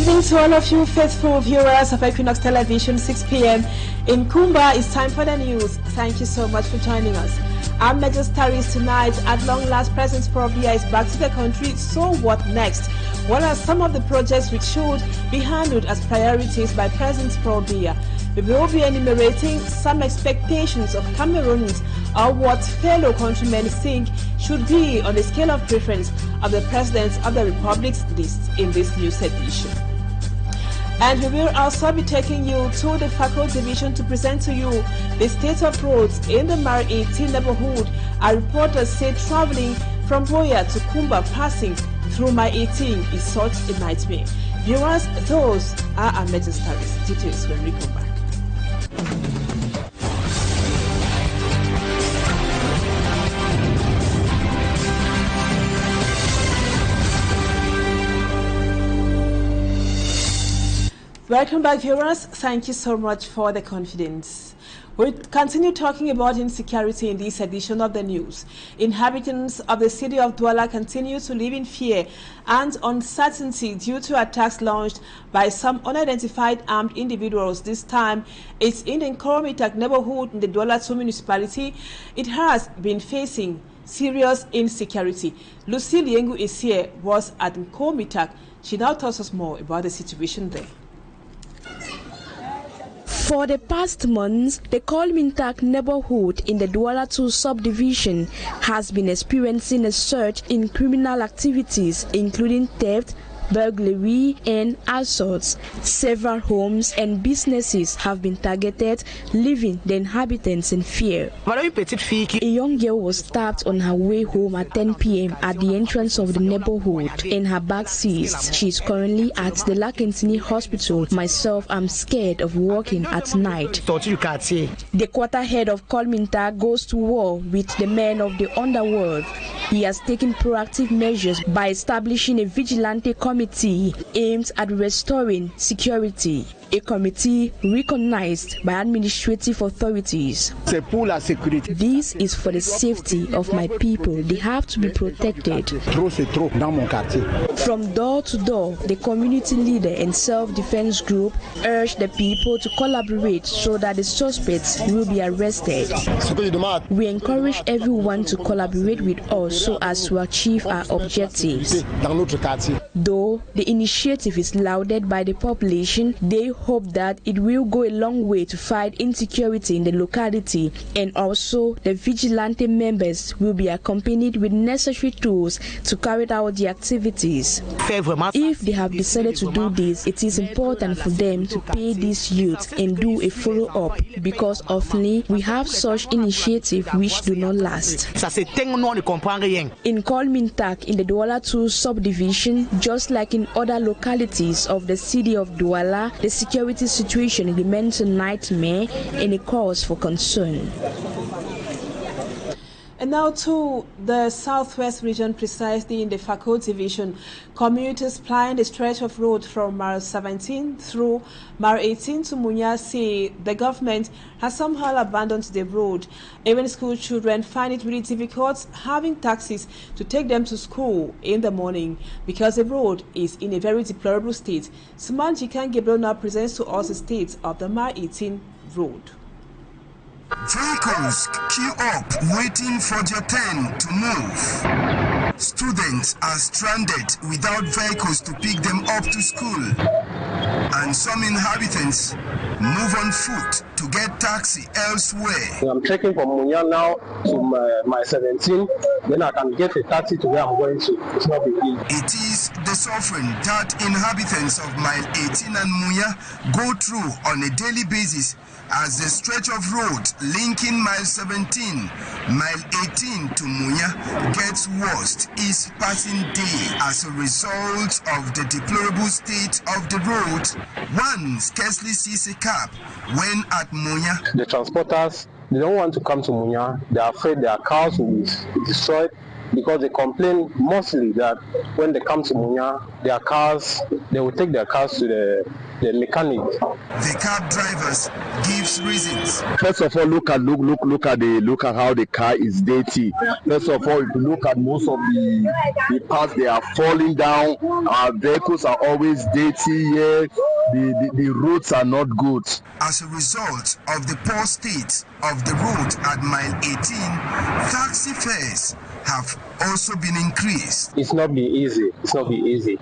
evening to all of you faithful viewers of Equinoxe Television, 6 p.m. in Kumba. It's time for the news. Thank you so much for joining us. Our major stories tonight. At long last, President Paul Biya is back to the country. So what next? What are some of the projects which should be handled as priorities by President Paul Biya? We will be enumerating some expectations of Cameroonians or what fellow countrymen think should be on the scale of preference of the presidents of the republic's list in this news edition. And we will also be taking you to the Fako division to present to you the state of roads in the Mar 18 neighborhood. Our reporters say traveling from Boya to Kumba passing through Mar 18 is such a nightmare. Viewers, those are our major stories. Details when we come back. Welcome back, viewers. Thank you so much for the confidence. We'll continue talking about insecurity in this edition of the news. Inhabitants of the city of Douala continue to live in fear and uncertainty due to attacks launched by some unidentified armed individuals. This time, it's in the Nkoromitak neighborhood in the Douala 2 municipality. It has been facing serious insecurity. Lucille Yengu Esie was at Nkoromitak. She now tells us more about the situation there. For the past months, the Kolmintak neighborhood in the Douala 2 subdivision has been experiencing a surge in criminal activities, including theft, burglary, and assaults. Several homes and businesses have been targeted, leaving the inhabitants in fear. A young girl was stabbed on her way home at 10 p.m. at the entrance of the neighborhood, and her bag seized. She is currently at the Lakentini hospital. Myself, I'm scared of walking at night. The quarter head of Kolmintak goes to war with the men of the underworld. He has taken proactive measures by establishing a vigilante committee aimed at restoring security. A committee recognized by administrative authorities. This is for the safety of my people. They have to be protected. From door to door, the community leader and self-defense group urged the people to collaborate so that the suspects will be arrested. We encourage everyone to collaborate with us so as to achieve our objectives. Though the initiative is lauded by the population, they hope that it will go a long way to fight insecurity in the locality, and also the vigilante members will be accompanied with necessary tools to carry out the activities. If they have decided to do this, it is important for them to pay these youths and do a follow-up, because often we have such initiatives which do not last. In Kolmintak, in the Douala 2 subdivision, just like in other localities of the city of Douala, the security situation remains a nightmare and a cause for concern. And now to the southwest region, precisely in the Fako division. Commuters plying the stretch of road from Mar 17 through Mar 18 to Munya say the government has somehow abandoned the road. Even school children find it really difficult having taxis to take them to school in the morning because the road is in a very deplorable state. Suman Jikan Gabriel now presents to us the state of the Mar 18 road. Vehicles queue up waiting for their turn to move. Students are stranded without vehicles to pick them up to school. And some inhabitants move on foot to get taxi elsewhere. I'm trekking from Munya now to my 17, then I can get a taxi to where I'm going to. It's not big deal. It is the suffering that inhabitants of Mile 18 and Munya go through on a daily basis as the stretch of road linking Mile 17, Mile 18 to Munya gets worse each passing day as a result of the deplorable state of the road. One scarcely sees a cab when at Munya. The transporters, they don't want to come to Munya. They are afraid their cars will be destroyed. because they complain mostly that when they come to Munya, their cars, they will take their cars to the mechanic. The cab drivers gives reasons. First of all, look at how the car is dirty. First of all, if you look at most of the parts, they are falling down. Our vehicles are always dirty here. The roads are not good. As a result of the poor state of the road at mile 18, taxi fares have also been increased. It's not been easy.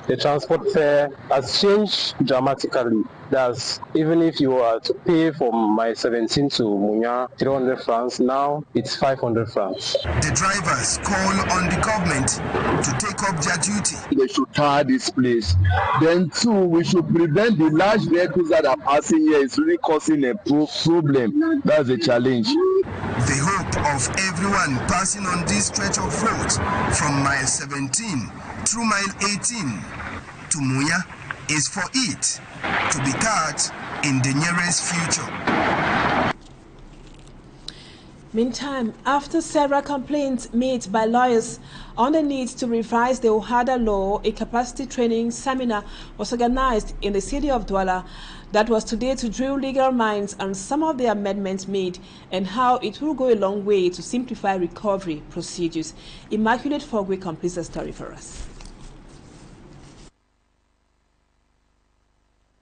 The transport fare has changed dramatically. That's even if you are to pay from mile 17 to Munya 300 francs, now it's 500 francs. The drivers call on the government to take up their duty. They should tire this place. Then too, we should prevent the large vehicles that are passing here. It's really causing a problem. That's a challenge. The hope of everyone passing on this stretch of road from mile 17 through mile 18 to Munya is for it to be cut in the nearest future. Meantime, after several complaints made by lawyers on the need to revise the Ohada law, a capacity training seminar was organized in the city of Douala that was today to drill legal minds on some of the amendments made and how it will go a long way to simplify recovery procedures. Immaculate Fogwe completes the story for us.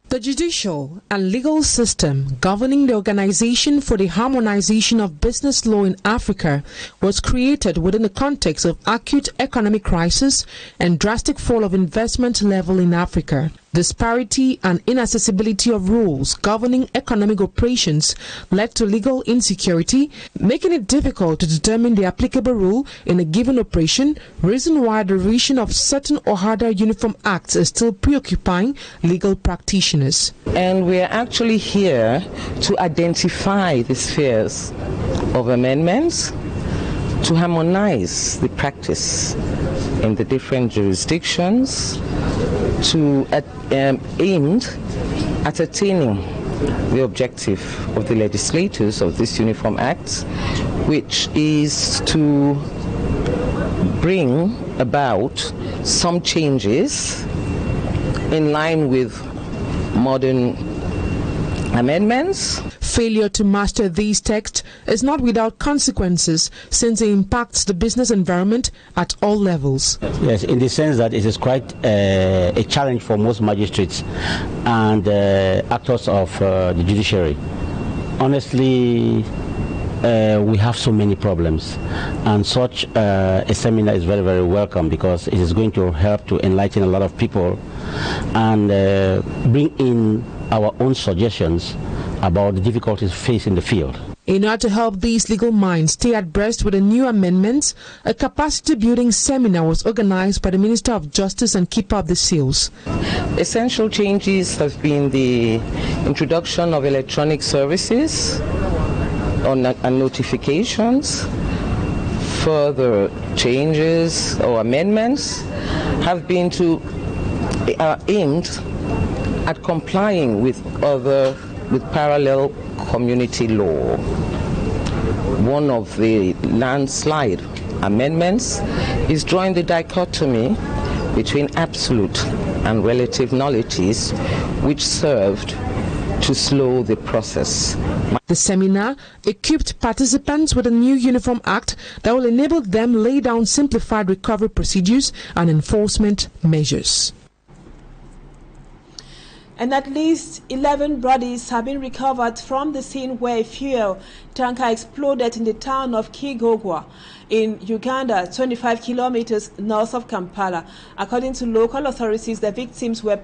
The judicial and legal system governing the Organization for the Harmonization of Business Law in Africa was created within the context of acute economic crisis and drastic fall of investment level in Africa. Disparity and inaccessibility of rules governing economic operations led to legal insecurity, making it difficult to determine the applicable rule in a given operation, reason why the revision of certain Ohada Uniform Acts is still preoccupying legal practitioners. And we are actually here to identify the spheres of amendments to harmonize the practice in the different jurisdictions aimed at attaining the objective of the legislators of this Uniform Act, which is to bring about some changes in line with modern amendments. Failure to master these texts is not without consequences, since it impacts the business environment at all levels. Yes, in the sense that it is quite a challenge for most magistrates and actors of the judiciary. Honestly, we have so many problems, and such a seminar is very, very welcome, because it is going to help to enlighten a lot of people and bring in our own suggestions about the difficulties faced in the field. In order to help these legal minds stay abreast with the new amendments, a capacity building seminar was organized by the Minister of Justice and Keeper of the Seals. Essential changes have been the introduction of electronic services and notifications. Further changes or amendments have been aimed at complying with parallel community law. One of the landslide amendments is drawing the dichotomy between absolute and relative nullities, which served to slow the process. The seminar equipped participants with a new Uniform Act that will enable them lay down simplified recovery procedures and enforcement measures. And at least 11 bodies have been recovered from the scene where a fuel tanker exploded in the town of Kigogwa in Uganda, 25 kilometers north of Kampala. According to local authorities, the victims were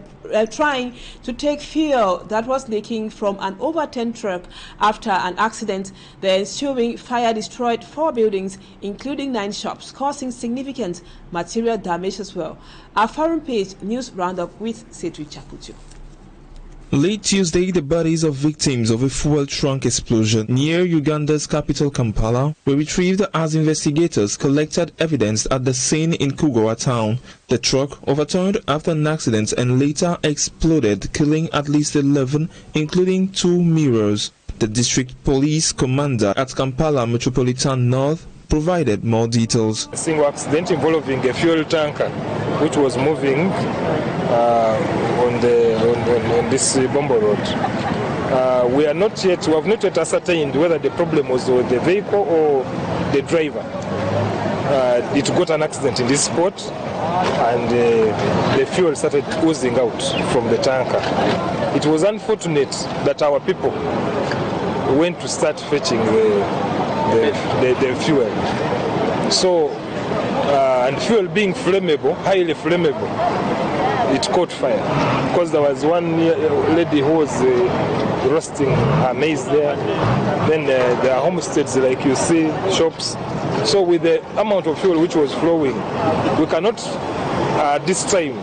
trying to take fuel that was leaking from an overturned truck after an accident. The ensuing fire destroyed 4 buildings, including 9 shops, causing significant material damage as well. Our foreign page news roundup with Cedric Chaputu. Late Tuesday, the bodies of victims of a fuel trunk explosion near Uganda's capital Kampala were retrieved as investigators collected evidence at the scene in Kugwa town. The truck overturned after an accident and later exploded, killing at least 11, including 2 mirrors. The district police commander at Kampala Metropolitan North, provided more details. A single accident involving a fuel tanker which was moving on this Bombo Road. We have not yet ascertained whether the problem was with the vehicle or the driver. It got an accident in this spot, and the fuel started oozing out from the tanker. It was unfortunate that our people went to start fetching the fuel. So, and fuel being flammable, highly flammable, it caught fire. Because there was one lady who was roasting her maize there. Then there are homesteads, like you see, shops. So with the amount of fuel which was flowing, we cannot at this time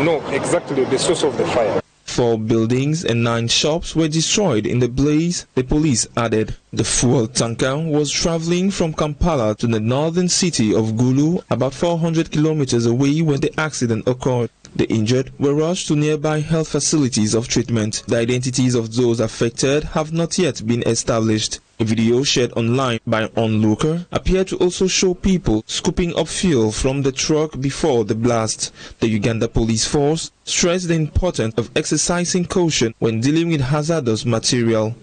know exactly the source of the fire. 4 buildings and 9 shops were destroyed in the blaze, the police added. The fuel tanker was traveling from Kampala to the northern city of Gulu, about 400 kilometers away when the accident occurred. The injured were rushed to nearby health facilities of treatment. The identities of those affected have not yet been established. A video shared online by an onlooker appeared to also show people scooping up fuel from the truck before the blast. The Uganda police force stressed the importance of exercising caution when dealing with hazardous material.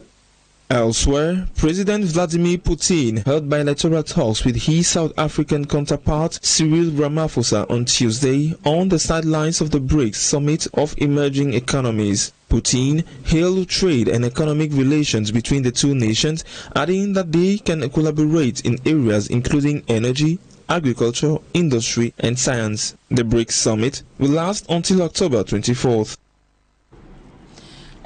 Elsewhere, President Vladimir Putin held bilateral talks with his South African counterpart Cyril Ramaphosa on Tuesday on the sidelines of the BRICS Summit of Emerging Economies. Putin hailed trade and economic relations between the two nations, adding that they can collaborate in areas including energy, agriculture, industry and science. The BRICS Summit will last until October 24th.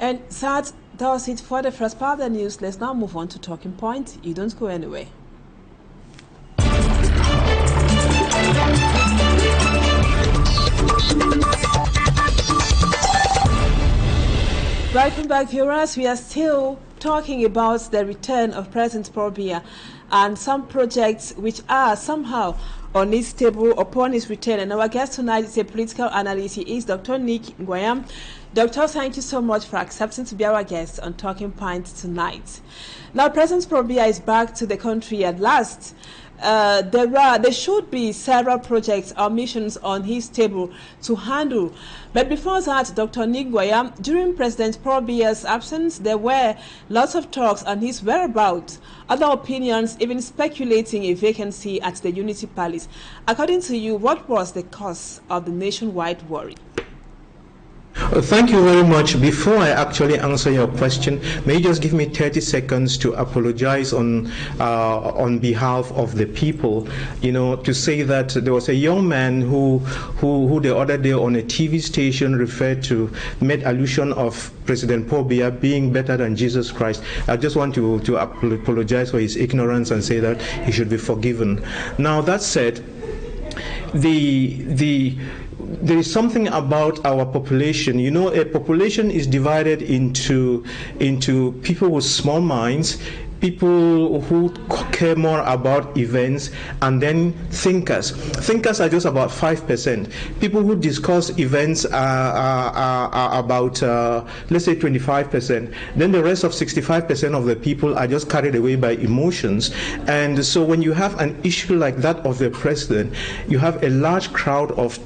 And that does it for the first part of the news. Let's now move on to Talking Point. You don't go anywhere. Welcome back, viewers. We are still talking about the return of President Paul Biya and some projects which are somehow on his table upon his return. And our guest tonight is a political analyst. He is Dr. Nick Nguyen. Doctor, thank you so much for accepting to be our guest on Talking Point tonight. Now, President Paul Biya is back to the country at last. There should be several projects or missions on his table to handle. But before that, Dr. Nick Nguyen, during President Paul Biya's absence, there were lots of talks on his whereabouts, other opinions, even speculating a vacancy at the Unity Palace. According to you, what was the cause of the nationwide worry? Thank you very much. Before I actually answer your question, may you just give me 30 seconds to apologize on behalf of the people, to say that there was a young man who the other day on a TV station made allusion of President Paul Biya being better than Jesus Christ. I just want to apologize for his ignorance and say that he should be forgiven. Now, that said, there is something about our population. A population is divided into people with small minds, people who care more about events, and then thinkers. Thinkers are just about 5%. People who discuss events are about, let's say, 25%. Then the rest of 65% of the people are just carried away by emotions. And so when you have an issue like that of the president, you have a large crowd of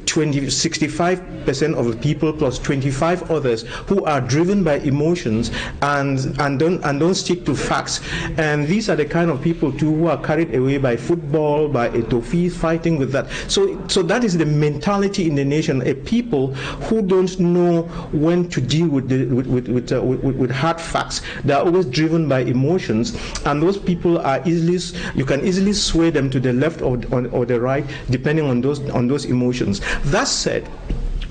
65% of the people plus 25 others who are driven by emotions and don't stick to facts. And these are the kind of people too who are carried away by football, by etofi, fighting with that. So that is the mentality in the nation, a people who don't know when to deal with hard facts. They are always driven by emotions, and those people are you can easily sway them to the left or the right depending on those emotions. That said,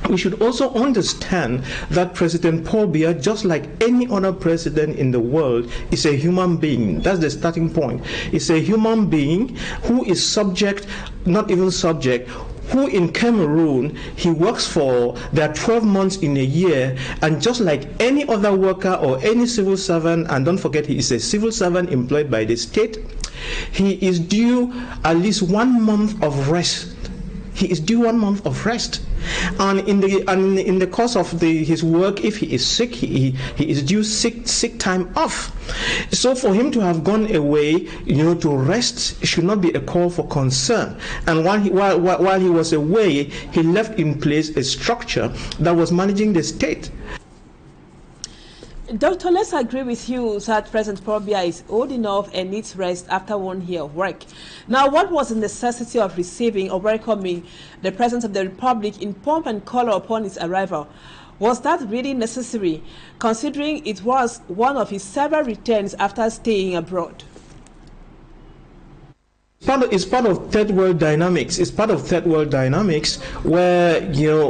we should also understand that President Paul Biya, just like any other president in the world, is a human being. That's the starting point. He's a human being who is not even subject, who in Cameroon, he works for, there are 12 months in a year, and just like any other worker or any civil servant, and don't forget he is a civil servant employed by the state, he is due at least 1 month of rest he is due 1 month of rest. And in the course of his work, if he is sick, he is due sick time off. So for him to have gone away, to rest should not be a call for concern. And while he was away, he left in place a structure that was managing the state. Doctor, let's agree with you that President Paul Biya is old enough and needs rest after 1 year of work. Now, what was the necessity of receiving or welcoming the President of the Republic in pomp and color upon his arrival? Was that really necessary, considering it was one of his several returns after staying abroad? It's part of third world dynamics. It's part of third world dynamics where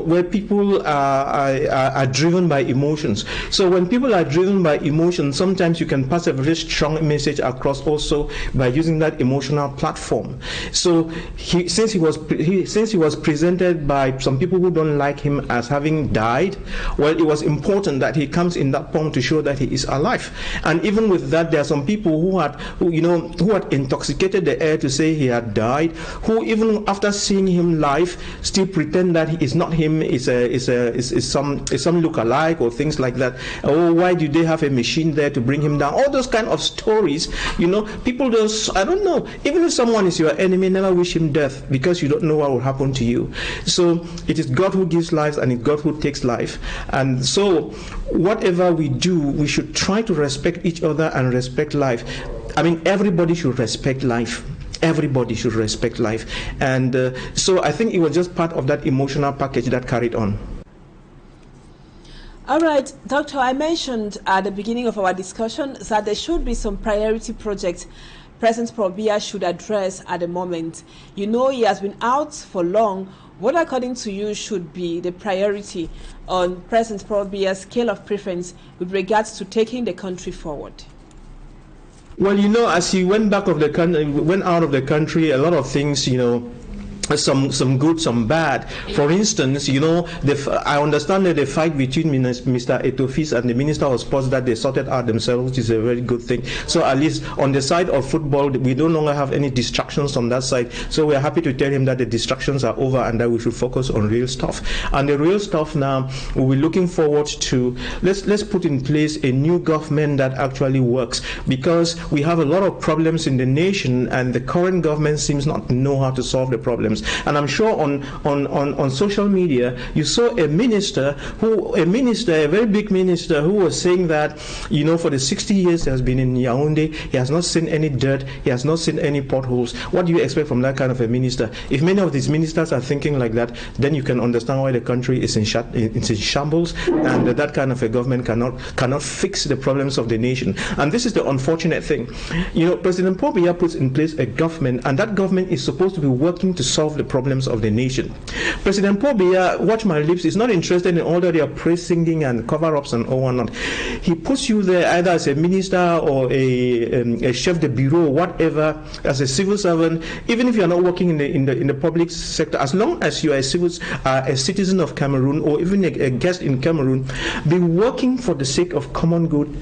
where people are driven by emotions. So when people are driven by emotions, sometimes you can pass a very strong message across also by using that emotional platform. So since he was presented by some people who don't like him as having died, well, it was important that he comes in that form to show that he is alive. And even with that, there are some people who had intoxicated the air to say he had died, who even after seeing him live still pretend that he is not him, is some look-alike or things like that. Oh, why do they have a machine there to bring him down? All those kind of stories, people just, I don't know, even if someone is your enemy, never wish him death, because you don't know what will happen to you. So it is God who gives life and it's God who takes life. And so whatever we do, we should try to respect each other and respect life. I mean, everybody should respect life. Everybody should respect life. And so I think it was just part of that emotional package that carried on. All right, Doctor, I mentioned at the beginning of our discussion that there should be some priority projects President Paul Biya should address at the moment. He has been out for long. What, according to you, should be the priority on President Paul Biya's scale of preference with regards to taking the country forward? Well, as he went out of the country, a lot of things, some good, some bad. For instance, I understand that the fight between Mr. Etofis and the Minister of Sports, that they sorted out themselves, which is a very good thing. So at least on the side of football, we no longer have any distractions on that side. So we're happy to tell him that the distractions are over and that we should focus on real stuff. And the real stuff now, we're looking forward to, let's put in place a new government that actually works, because we have a lot of problems in the nation and the current government seems not to know how to solve the problems. And I'm sure on social media you saw a very big minister who was saying that for the 60 years he has been in Yaoundé, he has not seen any dirt, he has not seen any potholes. What do you expect from that kind of a minister? If many of these ministers are thinking like that, then you can understand why the country is in shambles, and that kind of a government cannot fix the problems of the nation. And this is the unfortunate thing. President Paul Biya puts in place a government, and that government is supposed to be working to solve the problems of the nation. President Paul Biya, watch my lips, is not interested in all the praise singing and cover-ups and all whatnot. He puts you there either as a minister or a chef de bureau, whatever, as a civil servant, even if you are not working in the public sector, as long as you are a citizen of Cameroon or even a guest in Cameroon, be working for the sake of common good,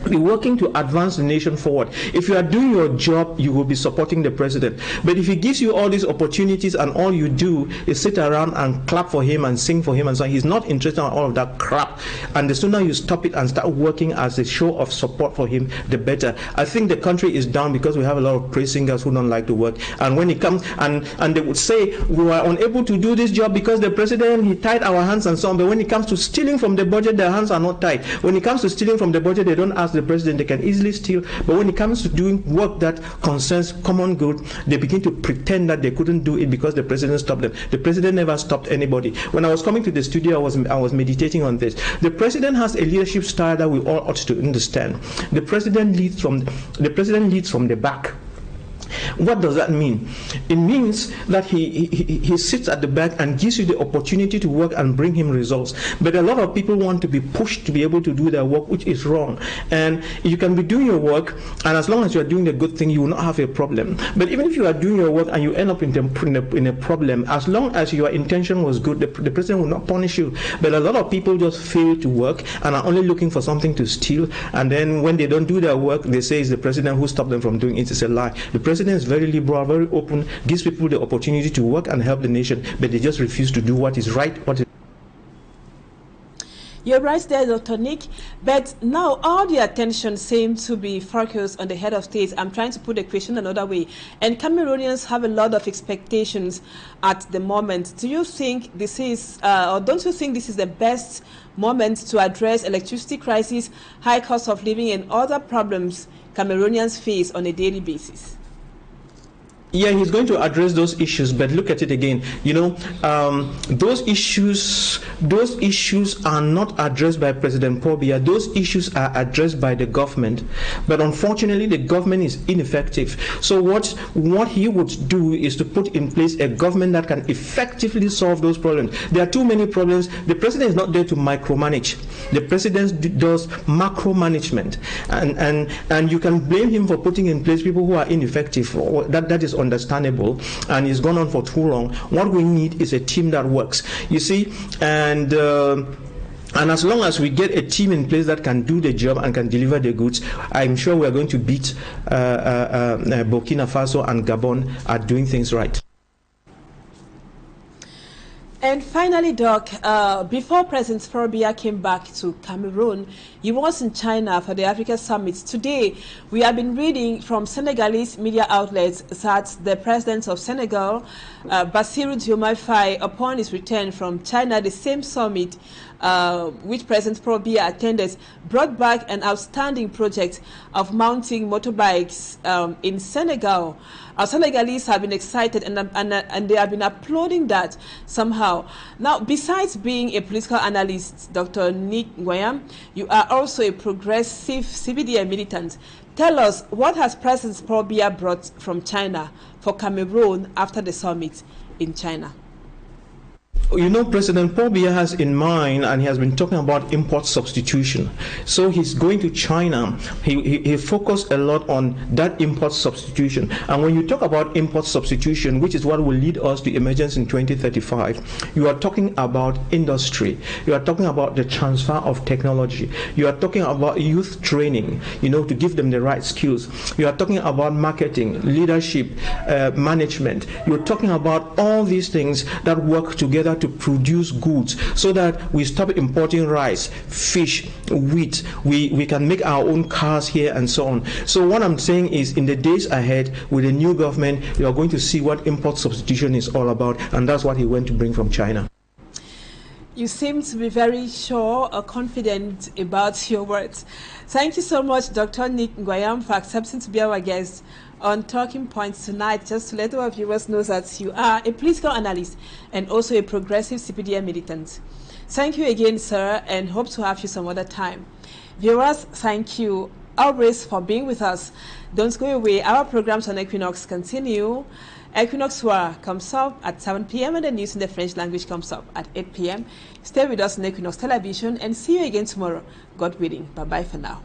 be working to advance the nation forward. If you are doing your job, you will be supporting the president. But if he gives you all these opportunities and all you do is sit around and clap for him and sing for him and so on, he's not interested in all of that crap. And the sooner you stop it and start working as a show of support for him, the better. I think the country is down because we have a lot of praise singers who don't like to work. And when it comes, and they would say, we were unable to do this job because the president, he tied our hands and so on. But when it comes to stealing from the budget, their hands are not tied. When it comes to stealing from the budget, they don't ask the president, they can easily steal. But when it comes to doing work that concerns common good, they begin to pretend that they couldn't do it because the president stopped them. The president never stopped anybody. When I was coming to the studio, I was meditating on this. The president has a leadership style that we all ought to understand. The president leads from the back. What does that mean? It means that he sits at the back and gives you the opportunity to work and bring him results. But a lot of people want to be pushed to be able to do their work, which is wrong. And you can be doing your work, and as long as you are doing the good thing, you will not have a problem. But even if you are doing your work and you end up in a problem, as long as your intention was good, the president will not punish you. But a lot of people just fail to work and are only looking for something to steal. And then when they don't do their work, they say it's the president who stopped them from doing it. It's a lie. The president president is very liberal, very open, gives people the opportunity to work and help the nation, but they just refuse to do what is right. You're right there, Dr. Nick, but now all the attention seems to be focused on the head of state. I'm trying to put the question another way, and Cameroonians have a lot of expectations at the moment. Do you think this is, or don't you think this is the best moment to address electricity crisis, high cost of living, and other problems Cameroonians face on a daily basis? Yeah, he's going to address those issues, but look at it again. You know, those issues are not addressed by President Paul Biya. Those issues are addressed by the government, but unfortunately, the government is ineffective. So what he would do is to put in place a government that can effectively solve those problems. There are too many problems. The president is not there to micromanage. The president does macro management, and you can blame him for putting in place people who are ineffective. That is understandable, and it's gone on for too long. What we need is a team that works, you see, and as long as we get a team in place that can do the job and can deliver the goods, I'm sure we're going to beat Burkina Faso and Gabon at doing things right. And finally, Doc, before President Paul Biya came back to Cameroon, he was in China for the Africa Summit. Today, we have been reading from Senegalese media outlets that the president of Senegal, Bassirou Diomaye Faye, upon his return from China, the same summit which President Paul Biya attended, brought back an outstanding project of mounting motorbikes in Senegal. Our Senegalese have been excited and they have been applauding that somehow. Now, besides being a political analyst, Dr. Nick Nguyen, you are also a progressive CBDM militant. Tell us, what has President Paul Biya brought from China for Cameroon after the summit in China? You know, President Paul Biya has in mind, and he has been talking about import substitution. So he's going to China. He focused a lot on that import substitution. And when you talk about import substitution, which is what will lead us to emergence in 2035, you are talking about industry. You are talking about the transfer of technology. You are talking about youth training, you know, to give them the right skills. You are talking about marketing, leadership, management. You're talking about all these things that work together to produce goods, so that we stop importing rice, fish, wheat. We can make our own cars here and so on. So what I'm saying is, in the days ahead, with the new government, you are going to see what import substitution is all about, and that's what he went to bring from China. You seem to be very sure or confident about your words. Thank you so much, Dr. Nick Nguyen, for accepting to be our guest on Talking Points tonight. Just to let our viewers know that you are a political analyst and also a progressive CPDM militant. Thank you again, sir, and hope to have you some other time. Viewers, thank you always for being with us. Don't go away. Our programs on Equinoxe continue. Equinoxe comes up at 7 p.m. and the news in the French language comes up at 8 p.m. Stay with us on Equinoxe Television and see you again tomorrow, God willing. Bye-bye for now.